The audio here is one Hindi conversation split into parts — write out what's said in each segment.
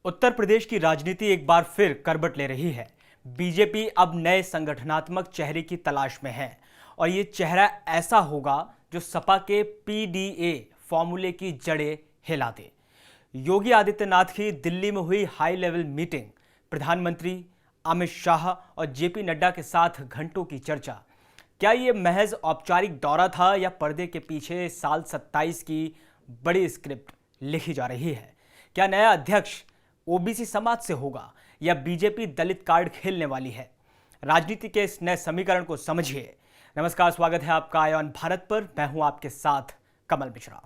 उत्तर प्रदेश की राजनीति एक बार फिर करवट ले रही है। बीजेपी अब नए संगठनात्मक चेहरे की तलाश में है और ये चेहरा ऐसा होगा जो सपा के पीडीए फॉर्मूले की जड़ें हिला दे। योगी आदित्यनाथ की दिल्ली में हुई हाई लेवल मीटिंग, प्रधानमंत्री अमित शाह और जेपी नड्डा के साथ घंटों की चर्चा। क्या ये महज औपचारिक दौरा था या पर्दे के पीछे साल 27 की बड़ी स्क्रिप्ट लिखी जा रही है? क्या नया अध्यक्ष ओबीसी समाज से होगा या बीजेपी दलित कार्ड खेलने वाली है? राजनीति के इस नए समीकरण को समझिए। नमस्कार, स्वागत है आपका आयोन भारत पर। मैं हूं आपके साथ कमल मिश्रा।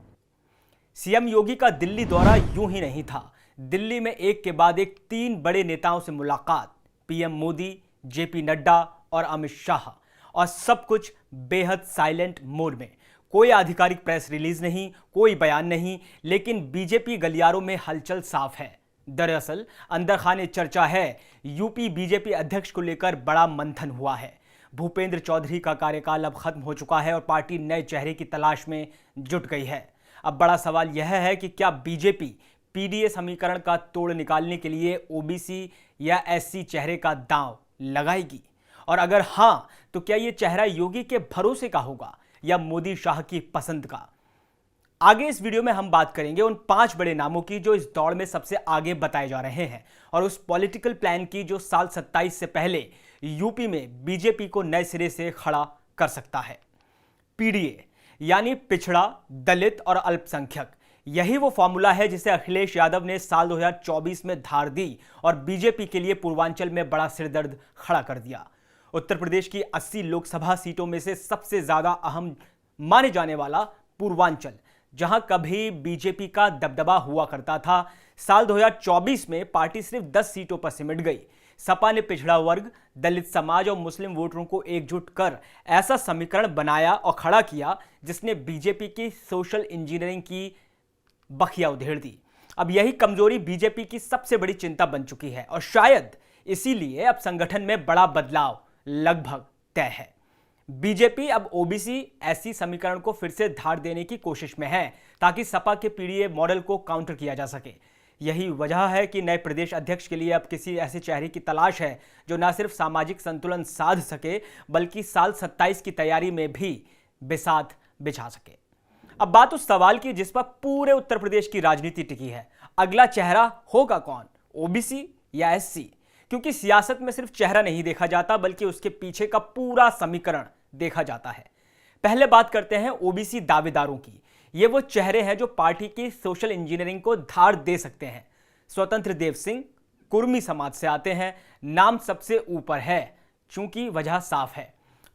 सीएम योगी का दिल्ली दौरा यूं ही नहीं था। दिल्ली में एक के बाद एक 3 बड़े नेताओं से मुलाकात, पीएम मोदी, जेपी नड्डा और अमित शाह, और सब कुछ बेहद साइलेंट मोड में। कोई आधिकारिक प्रेस रिलीज नहीं, कोई बयान नहीं, लेकिन बीजेपी गलियारों में हलचल साफ है। दरअसल अंदर खाने चर्चा है, यूपी बीजेपी अध्यक्ष को लेकर बड़ा मंथन हुआ है। भूपेंद्र चौधरी का कार्यकाल अब खत्म हो चुका है और पार्टी नए चेहरे की तलाश में जुट गई है। अब बड़ा सवाल यह है कि क्या बीजेपी पीडीए समीकरण का तोड़ निकालने के लिए ओबीसी या एससी चेहरे का दांव लगाएगी, और अगर हां तो क्या यह चेहरा योगी के भरोसे का होगा या मोदी शाह की पसंद का? आगे इस वीडियो में हम बात करेंगे उन 5 बड़े नामों की जो इस दौड़ में सबसे आगे बताए जा रहे हैं, और उस पॉलिटिकल प्लान की जो साल 27 से पहले यूपी में बीजेपी को नए सिरे से खड़ा कर सकता है। पीडीए यानी पिछड़ा, दलित और अल्पसंख्यक, यही वो फॉर्मूला है जिसे अखिलेश यादव ने साल 2024 में धार दी और बीजेपी के लिए पूर्वांचल में बड़ा सिरदर्द खड़ा कर दिया। उत्तर प्रदेश की 80 लोकसभा सीटों में से सबसे ज्यादा अहम माने जाने वाला पूर्वांचल, जहां कभी बीजेपी का दबदबा हुआ करता था, साल 2024 में पार्टी सिर्फ 10 सीटों पर सिमट गई। सपा ने पिछड़ा वर्ग, दलित समाज और मुस्लिम वोटरों को एकजुट कर ऐसा समीकरण बनाया और खड़ा किया जिसने बीजेपी की सोशल इंजीनियरिंग की बखिया उधेड़ दी। अब यही कमजोरी बीजेपी की सबसे बड़ी चिंता बन चुकी है और शायद इसीलिए अब संगठन में बड़ा बदलाव लगभग तय है। बीजेपी अब ओबीसी एससी समीकरण को फिर से धार देने की कोशिश में है ताकि सपा के पीडीए मॉडल को काउंटर किया जा सके। यही वजह है कि नए प्रदेश अध्यक्ष के लिए अब किसी ऐसे चेहरे की तलाश है जो न सिर्फ सामाजिक संतुलन साध सके बल्कि साल 27 की तैयारी में भी बिसात बिछा सके। अब बात उस सवाल की जिस पर पूरे उत्तर प्रदेश की राजनीति टिकी है, अगला चेहरा होगा कौन, ओबीसी या एससी? क्योंकि सियासत में सिर्फ चेहरा नहीं देखा जाता बल्कि उसके पीछे का पूरा समीकरण देखा जाता है। पहले बात करते हैं ओबीसी दावेदारों की। ये वो चेहरे हैं जो पार्टी की सोशल इंजीनियरिंग को धार दे सकते हैं। स्वतंत्र देव सिंह कुर्मी समाज से आते हैं, नाम सबसे ऊपर है चूंकि वजह साफ है।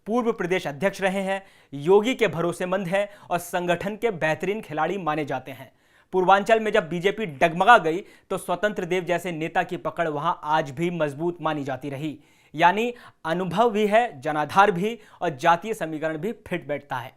पूर्व प्रदेश अध्यक्ष रहे हैं, योगी के भरोसेमंद हैं और संगठन के बेहतरीन खिलाड़ी माने जाते हैं। पूर्वांचल में जब बीजेपी डगमगा गई तो स्वतंत्र देव जैसे नेता की पकड़ वहां आज भी मजबूत मानी जाती रही। यानी अनुभव भी है, जनाधार भी, और जातीय समीकरण भी फिट बैठता है।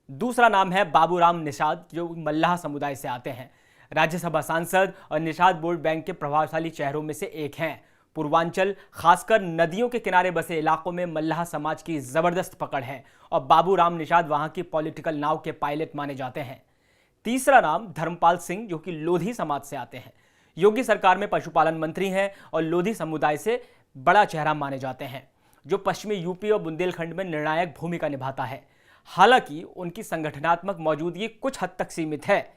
दूसरा नाम है बाबूराम निषाद, जो मल्लाह समुदाय से आते हैं। राज्यसभा सांसद और निषाद वोट बैंक के प्रभावशाली चेहरों में से एक हैं। पूर्वांचल, खासकर नदियों के किनारे बसे इलाकों में मल्लाह समाज की जबरदस्त पकड़ है और बाबूराम निषाद वहां की पॉलिटिकल नाव के पायलट माने जाते हैं। तीसरा नाम धर्मपाल सिंह, जो कि लोधी समाज से आते हैं। योगी सरकार में पशुपालन मंत्री हैं और लोधी समुदाय से बड़ा चेहरा माने जाते हैं, जो पश्चिमी यूपी और बुंदेलखंड में निर्णायक भूमिका निभाता है। हालांकि उनकी संगठनात्मक मौजूदगी कुछ हद तक सीमित है।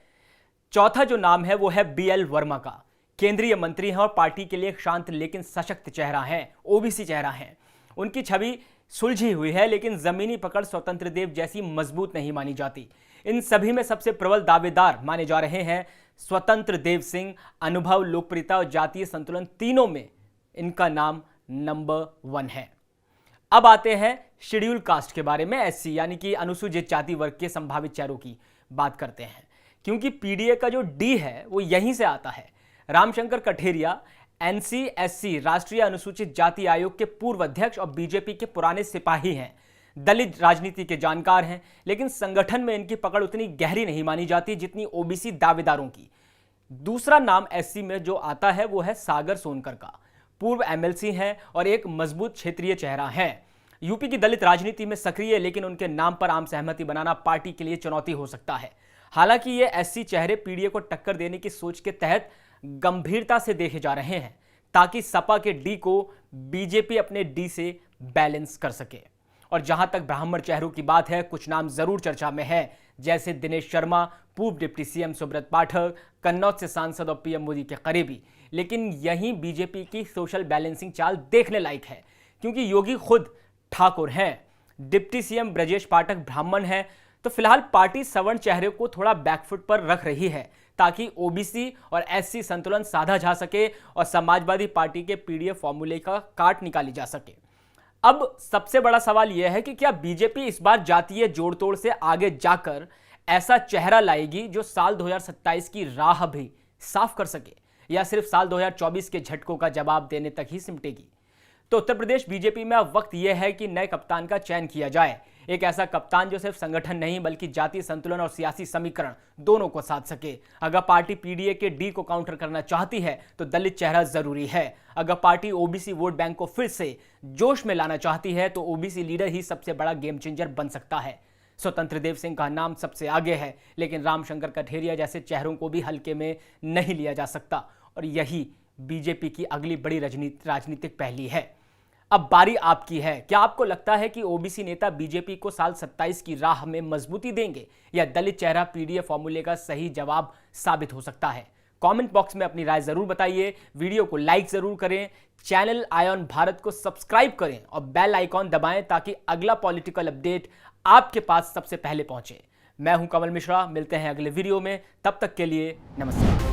चौथा जो नाम है वो है बीएल वर्मा का। केंद्रीय मंत्री हैं और पार्टी के लिए एक शांत लेकिन सशक्त चेहरा है, ओबीसी चेहरा है। उनकी छवि सुलझी हुई है लेकिन जमीनी पकड़ स्वतंत्र देव जैसी मजबूत नहीं मानी जाती। इन सभी में सबसे प्रबल दावेदार माने जा रहे हैं स्वतंत्र देव सिंह। अनुभव, लोकप्रियता और जातीय संतुलन, तीनों में इनका नाम नंबर 1 है। अब आते हैं शेड्यूल कास्ट के बारे में, एससी यानी कि अनुसूचित जाति वर्ग के संभावित चेहरों की बात करते हैं, क्योंकि पीडीए का जो डी है वो यहीं से आता है। रामशंकर कठेरिया एनसीएससी राष्ट्रीय अनुसूचित जाति आयोग के पूर्व अध्यक्ष और बीजेपी के पुराने सिपाही हैं। दलित राजनीति के जानकार हैं, लेकिन संगठन में इनकी पकड़ उतनी गहरी नहीं मानी जाती जितनी ओबीसी दावेदारों की। दूसरा नाम एससी में जो आता है वो है सागर सोनकर का। पूर्व एमएलसी हैं और एक मजबूत क्षेत्रीय चेहरा हैं। यूपी की दलित राजनीति में सक्रिय, लेकिन उनके नाम पर आम सहमति बनाना पार्टी के लिए चुनौती हो सकता है। हालांकि ये एससी चेहरे पीडीए को टक्कर देने की सोच के तहत गंभीरता से देखे जा रहे हैं ताकि सपा के डी को बीजेपी अपने डी से बैलेंस कर सके। और जहां तक ब्राह्मण चेहरों की बात है, कुछ नाम जरूर चर्चा में है, जैसे दिनेश शर्मा, पूर्व डिप्टी सीएम सुब्रत पाठक, कन्नौज से सांसद और पीएम मोदी के करीबी। लेकिन यहीं बीजेपी की सोशल बैलेंसिंग चाल देखने लायक है, क्योंकि योगी खुद ठाकुर हैं, डिप्टी सीएम ब्रजेश पाठक ब्राह्मण हैं। तो फिलहाल पार्टी सवर्ण चेहरे को थोड़ा बैकफुट पर रख रही है ताकि ओबीसी और एससी संतुलन साधा जा सके और समाजवादी पार्टी के पीडीएफ फॉर्मूले का काट निकाली जा सके। अब सबसे बड़ा सवाल यह है कि क्या बीजेपी इस बार जातीय जोड़तोड़ से आगे जाकर ऐसा चेहरा लाएगी जो साल 2027 की राह भी साफ कर सके, या सिर्फ साल 2024 के झटकों का जवाब देने तक ही सिमटेगी। तो उत्तर प्रदेश बीजेपी में अब वक्त यह है कि नए कप्तान का चयन किया जाए, एक ऐसा कप्तान जो सिर्फ संगठन नहीं बल्कि जातीय संतुलन और सियासी समीकरण दोनों को साध सके। अगर पार्टी पीडीए के डी को काउंटर करना चाहती है तो दलित चेहरा जरूरी है। अगर पार्टी ओबीसी वोट बैंक को फिर से जोश में लाना चाहती है तो ओबीसी लीडर ही सबसे बड़ा गेम चेंजर बन सकता है। स्वतंत्र देव सिंह का नाम सबसे आगे है, लेकिन रामशंकर कठेरिया जैसे चेहरों को भी हल्के में नहीं लिया जा सकता, और यही बीजेपी की अगली बड़ी राजनीतिक पहली है। अब बारी आपकी है। क्या आपको लगता है कि ओबीसी नेता बीजेपी को साल 27 की राह में मजबूती देंगे, या दलित चेहरा पीडीएफ फॉर्मूले का सही जवाब साबित हो सकता है? कमेंट बॉक्स में अपनी राय जरूर बताइए, वीडियो को लाइक जरूर करें, चैनल आयोन भारत को सब्सक्राइब करें और बेल आइकॉन दबाएं ताकि अगला पॉलिटिकल अपडेट आपके पास सबसे पहले पहुंचे। मैं हूं कमल मिश्रा, मिलते हैं अगले वीडियो में, तब तक के लिए नमस्कार।